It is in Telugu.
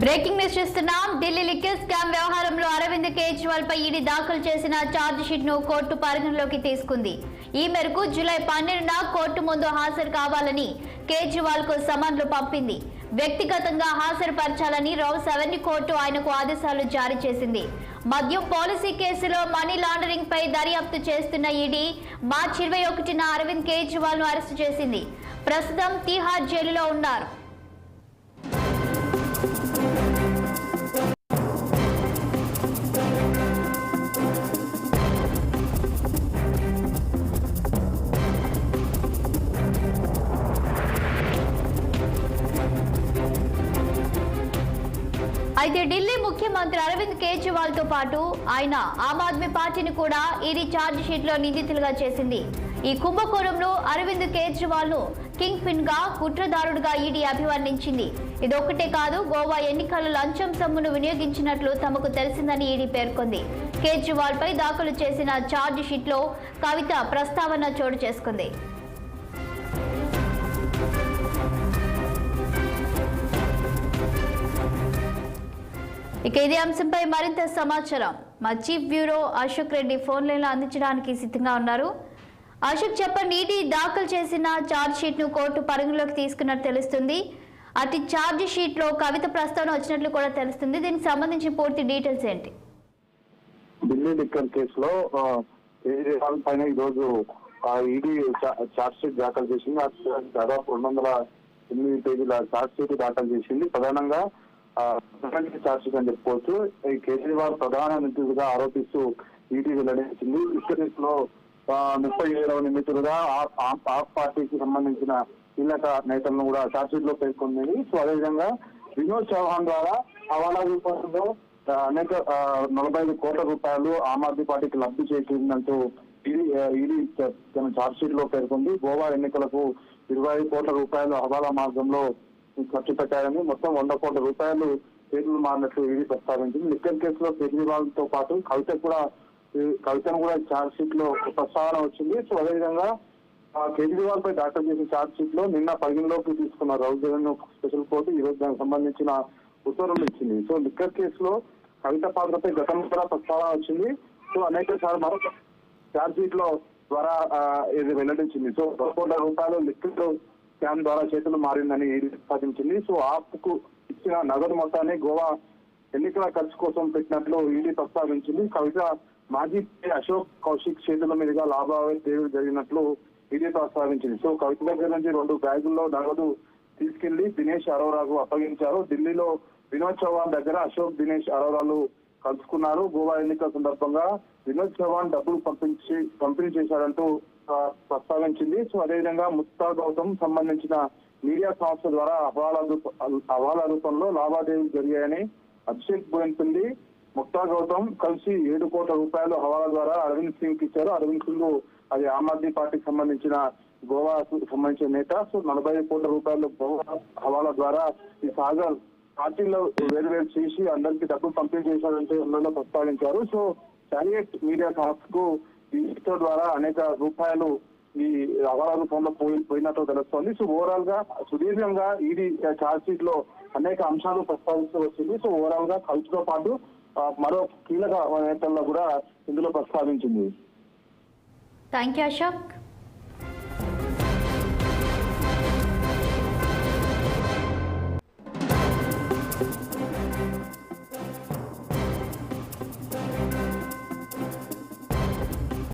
బ్రేకింగ్ న్యూస్ చూస్తున్నాం. ఢిల్లీ లిక్కర్ స్కామ్ వ్యవహారంలో అరవింద్ కేజ్రీవాల్ పై ఈడీ దాఖలు చేసిన ఛార్జ్ షీట్ ను కోర్టు పరిగణలోకి తీసుకుంది. ఈ మేరకు జూలై 12న కోర్టు ముందు హాజరు కావాలని కేజ్రీవాల్ కు సమన్లు పంపింది. వ్యక్తిగతంగా హాజరుపరచాలని రౌస్ అవెన్యూ కోర్టు ఆయనకు ఆదేశాలు జారీ చేసింది. మద్యం పాలసీ కేసులో మనీ లాండరింగ్ పై దర్యాప్తు చేస్తున్న ఈడీ మార్చి 21న అరవింద్ కేజ్రీవాల్ ను అరెస్టు చేసింది. ప్రస్తుతం తిహార్ జైలులో ఉన్నారు. అయితే ఢిల్లీ ముఖ్యమంత్రి అరవింద్ కేజ్రీవాల్ తో పాటు ఆయన ఆమ్ ఆద్మీ పార్టీని కూడా ఈడీ ఛార్జ్ షీట్ లో నిందితులుగా చేసింది. ఈ కుంభకోణంలో అరవింద్ కేజ్రీవాల్ ను కింగ్ పిన్ గా కుట్రదారుడుగా ఈడీ అభివర్ణించింది. ఇదొక్కటే కాదు, గోవా ఎన్నికల లంచం సొమ్మును వినియోగించినట్లు తమకు తెలిసిందని ఈడీ పేర్కొంది. కేజ్రీవాల్ పై దాఖలు చేసిన ఛార్జ్ షీట్ లో కవిత ప్రస్తావన చోటు చేసుకుంది. ఇక ఇదే అంశంపై మరింత సమాచారం మా chief bureau Ashok Reddy phone line లో అందించడానికి సిద్ధంగా ఉన్నారు. అశోక్, చెప్పండి, ఈడీ దాఖలు చేసిన ఛార్జ్ షీట్ ను కోర్టు పరిగణలోకి తీసుకున్నట్టు తెలుస్తుంది. అటు ఛార్జ్ షీట్ లో కవిత ప్రస్తావన వచ్చినట్లు కూడా తెలుస్తుంది. దీనికి సంబంధించి పూర్తి డీటెయిల్స్ ఏంటి? ఢిల్లీ లిక్కర్ కేసులో కేజ్రీవాల్ పైన ఈ రోజు ఈడీ ఛార్జ్ షీట్ దాఖలు చేసింది. దాదాపు 208 పేజీల ఛార్జ్ షీట్ దాఖలు చేసింది. ప్రధానంగా ఛార్జ్ షీట్ అని చెప్పుకోవచ్చు. ఈ కేజ్రీవాల్ ప్రధాన నిందితుడిగా ఆరోపిస్తూ ఈడీ వెల్లడించింది. లిక్కర్ కేసులో 37వ నిందితులుగా ఆప్ పార్టీకి సంబంధించిన కీలక నేతలను కూడా ఛార్జ్ షీట్ లో పేర్కొంది. సో అదేవిధంగా వినోద్ చౌహాన్ ద్వారా హవాలా రూపంలో అనేక 45 కోట్ల రూపాయలు ఆమ్ ఆద్మీ పార్టీకి లబ్ధి చేకూరిందంటూ ఈడీ తన ఛార్జ్ షీట్ లో పేర్కొంది. గోవా ఎన్నికలకు 25 కోట్ల రూపాయలు హవాలా మార్గంలో ఖర్చు పెట్టారని, మొత్తం 100 కోట్ల రూపాయలు చేతులు మారినట్లు ఈడీ ప్రస్తావించింది. లిక్కర్ కేసులో కేజ్రీవాల్ తో పాటు కవితను కూడా ఛార్జ్ షీట్ లో ప్రస్తావన వచ్చింది. సో అదేవిధంగా కేజ్రీవాల్ పై దాఖలు చేసిన ఛార్జ్ షీట్ లో నిన్న పరిగణలోకి తీసుకున్న రౌస్ అవెన్యూ స్పెషల్ కోర్టు ఈ రోజు దానికి సంబంధించిన ఉత్తర్వులు ఇచ్చింది. సో లిక్కర్ కేసులో కవిత పాత్రపై గతంలో కూడా ప్రస్తావన వచ్చింది. సో అనేక సార్లు మరొక ఛార్జ్ షీట్ లో ద్వారా ఇది వెల్లడించింది. సో 100 కోట్ల రూపాయలు లిక్కర్ స్కామ్ ద్వారా చేతులు మారిందని ఈడీ ప్రతిపాదించింది. సో ఆప్కు ఇచ్చిన నగదు మొత్తాన్ని గోవా ఎన్నికల ఖర్చు కోసం పెట్టినట్లు ఈడీ ప్రస్తావించింది. కవిత మాజీ అశోక్ కౌశిక్ చేతుల మీదుగా లావాదేవీలు జరిగినట్లు ఈడీ ప్రస్తావించింది. సో కవిత దగ్గర నుంచి 2 బ్యాగుల్లో నగదు తీసుకెళ్లి దినేష్ అరోరాకు అప్పగించారు. ఢిల్లీలో వినోద్ చౌహాన్ దగ్గర అశోక్ దినేష్ అరోరాలు కలుసుకున్నారు. గోవా ఎన్నికల సందర్భంగా వినోద్ చౌహాన్ డబ్బులు పంపిణీ చేశారంటూ ప్రస్తావించింది. సో అదేవిధంగా ముక్తా గౌతమ్ సంబంధించిన మీడియా సంస్థ ద్వారా హవాలా రూపంలో లావాదేవీలు జరిగాయని అభిషేక్ బోయిన్పల్లి, ముక్తా గౌతమ్ కలిసి 7 కోట్ల రూపాయలు హవాలా ద్వారా అరవింద్ సింగ్ ఇచ్చారు. అరవింద్ సింగ్ అది ఆమ్ ఆద్మీ పార్టీకి సంబంధించిన గోవాకు సంబంధించిన నేత. సో 45 కోట్ల రూపాయలు గోవా హవాలా ద్వారా ఈ సాగర్ పార్టీలో వేరు చేసి అందరికీ డబ్బులు పంపిణీ చేశారంటే అందులో ప్రస్తావించారు. సో చారియట్ మీడియా సంస్థకు ఈ ద్వారా అనేక రూపాయలు ఈ హవాలా రూపంలో పోయినట్టు తెలుస్తోంది. సో ఓవరాల్ గా సుదీర్ఘంగా ఈడీ ఛార్జ్ షీట్ లో అనేక అంశాలు ప్రస్తావిస్తూ వచ్చింది. సో ఓవరాల్ గా కవితతో పాటు మరో కీలక నేతల్లో కూడా ఇందులో ప్రస్తావించింది. Thank you Ashok.